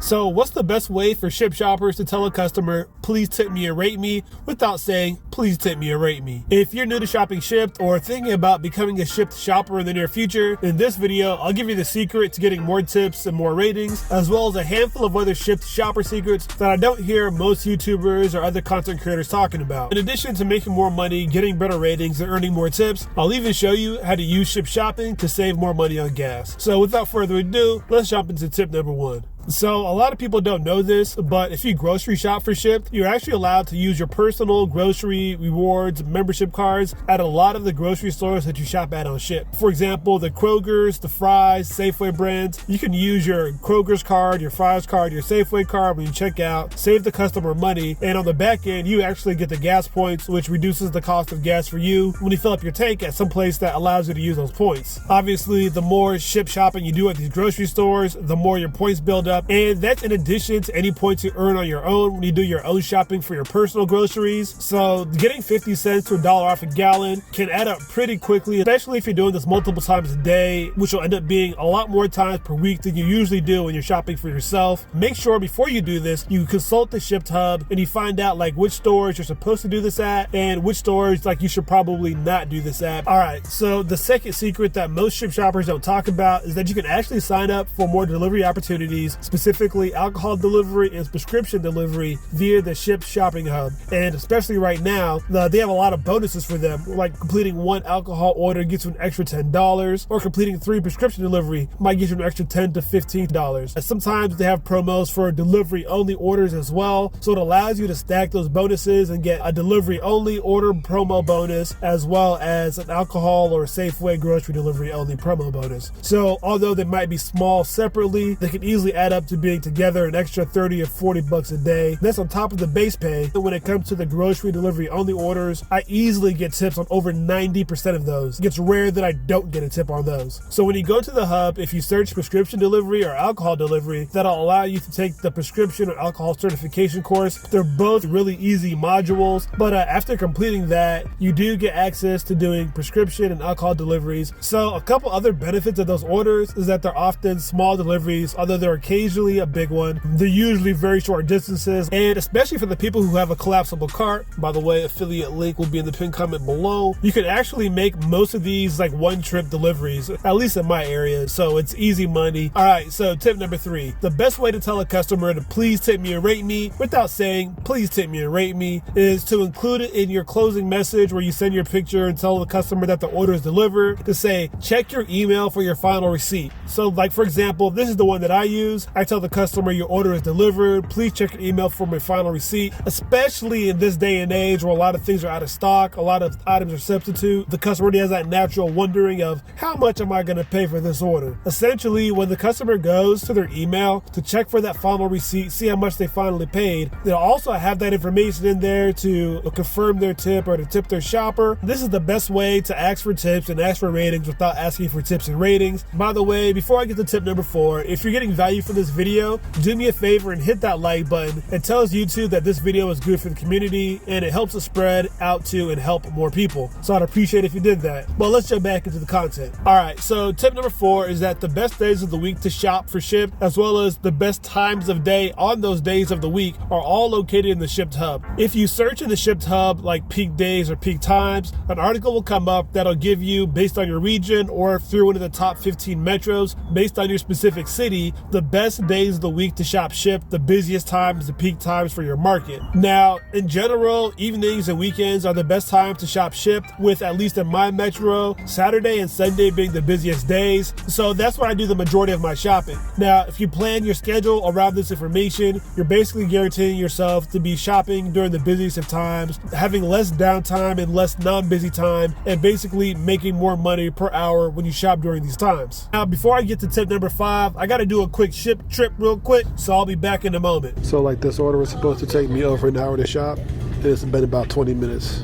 So what's the best way for Shipt Shoppers to tell a customer, please tip me and rate me, without saying, please tip me and rate me? If you're new to shopping Shipt or thinking about becoming a Shipt shopper in the near future, in this video, I'll give you the secret to getting more tips and more ratings, as well as a handful of other Shipt shopper secrets that I don't hear most YouTubers or other content creators talking about. In addition to making more money, getting better ratings, and earning more tips, I'll even show you how to use Shipt Shopping to save more money on gas. So without further ado, let's jump into tip number 1. So a lot of people don't know this, but if you grocery shop for Shipt, you're actually allowed to use your personal grocery rewards membership cards at a lot of the grocery stores that you shop at on Shipt. For example, the Kroger's, the Fry's, Safeway brands. You can use your Kroger's card, your Fry's card, your Safeway card when you check out, save the customer money, and on the back end, you actually get the gas points, which reduces the cost of gas for you when you fill up your tank at some place that allows you to use those points. Obviously, the more Shipt shopping you do at these grocery stores, the more your points build up. And that's in addition to any points you earn on your own when you do your own shopping for your personal groceries. So getting 50 cents to $1 off a gallon can add up pretty quickly, especially if you're doing this multiple times a day, which will end up being a lot more times per week than you usually do when you're shopping for yourself. Make sure before you do this, you consult the Shipt Hub and you find out like which stores you're supposed to do this at and which stores like you should probably not do this at. All right, so the second secret that most Shipt shoppers don't talk about is that you can actually sign up for more delivery opportunities, specifically alcohol delivery and prescription delivery via the Shipt Shopping Hub. And especially right now, they have a lot of bonuses for them, like completing 1 alcohol order gets you an extra $10, or completing 3 prescription delivery might get you an extra $10 to $15. And sometimes they have promos for delivery only orders as well, so it allows you to stack those bonuses and get a delivery only order promo bonus as well as an alcohol or Safeway grocery delivery only promo bonus. So although they might be small separately, they can easily add up to being together an extra 30 or 40 bucks a day. That's on top of the base pay. When it comes to the grocery delivery only orders, I easily get tips on over 90% of those. It gets rare that I don't get a tip on those. So when you go to the hub, if you search prescription delivery or alcohol delivery, that'll allow you to take the prescription or alcohol certification course. They're both really easy modules, but after completing that, you do get access to doing prescription and alcohol deliveries. So a couple other benefits of those orders is that they're often small deliveries, although they're occasionally a big one. They're usually very short distances, and especially for the people who have a collapsible cart, by the way, affiliate link will be in the pinned comment below, you can actually make most of these like one-trip deliveries, at least in my area, so it's easy money. All right, so tip number 3. The best way to tell a customer to please tip me and rate me without saying please tip me and rate me is to include it in your closing message where you send your picture and tell the customer that the order is delivered, to say check your email for your final receipt. So like for example, this is the one that I use. I tell the customer your order is delivered, please check your email for my final receipt. Especially in this day and age where a lot of things are out of stock, a lot of items are substitute, the customer already has that natural wondering of how much am I going to pay for this order. Essentially, when the customer goes to their email to check for that final receipt, see how much they finally paid, they'll also have that information in there to confirm their tip or to tip their shopper. This is the best way to ask for tips and ask for ratings without asking for tips and ratings. By the way, before I get to tip number 4, if you're getting value from this video, do me a favor and hit that like button. It tells YouTube that this video is good for the community and it helps us spread out to and help more people. So I'd appreciate if you did that. But let's jump back into the content. All right, so tip number 4 is that the best days of the week to shop for Shipt, as well as the best times of day on those days of the week, are all located in the Shipt Hub. If you search in the Shipt Hub like peak days or peak times, an article will come up that'll give you, based on your region or through one of the top 15 metros, based on your specific city, the best days of the week to shop Shipt, the busiest times, the peak times for your market. Now, in general, evenings and weekends are the best time to shop Shipt, with at least in my metro, Saturday and Sunday being the busiest days. So that's where I do the majority of my shopping. Now, if you plan your schedule around this information, you're basically guaranteeing yourself to be shopping during the busiest of times, having less downtime and less non-busy time, and basically making more money per hour when you shop during these times. Now, before I get to tip number 5, I got to do a quick Shipt trip real quick, so I'll be back in a moment. So like this order was supposed to take me over an hour to shop, and it's been about 20 minutes.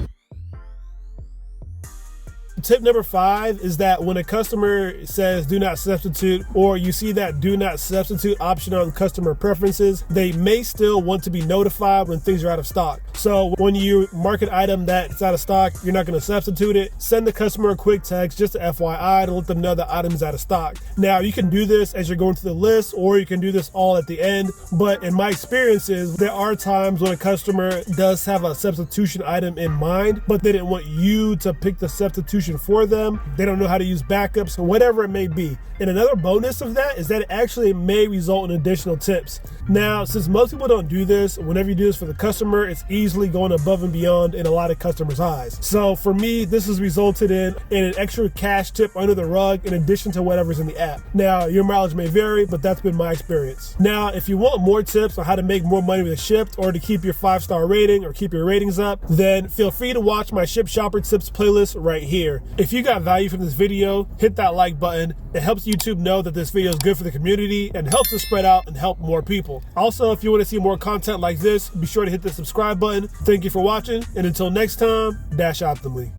Tip number 5 is that when a customer says do not substitute, or you see that do not substitute option on customer preferences, they may still want to be notified when things are out of stock. So when you mark an item that's out of stock, you're not going to substitute it. Send the customer a quick text, just a FYI, to let them know the item is out of stock. Now, you can do this as you're going through the list, or you can do this all at the end. But in my experiences, there are times when a customer does have a substitution item in mind, but they didn't want you to pick the substitution for them. They don't know how to use backups or whatever it may be. And another bonus of that is that it actually may result in additional tips. Now, since most people don't do this, whenever you do this for the customer, it's easily going above and beyond in a lot of customers' eyes. So for me, this has resulted in an extra cash tip under the rug in addition to whatever's in the app. Now, your mileage may vary, but that's been my experience. Now, if you want more tips on how to make more money with Shipt, or to keep your 5-star rating or keep your ratings up, then feel free to watch my Shipt Shopper tips playlist right here. If you got value from this video, hit that like button. It helps YouTube know that this video is good for the community and helps us spread out and help more people. Also, if you want to see more content like this, be sure to hit the subscribe button. Thank you for watching, and until next time, dash optimally.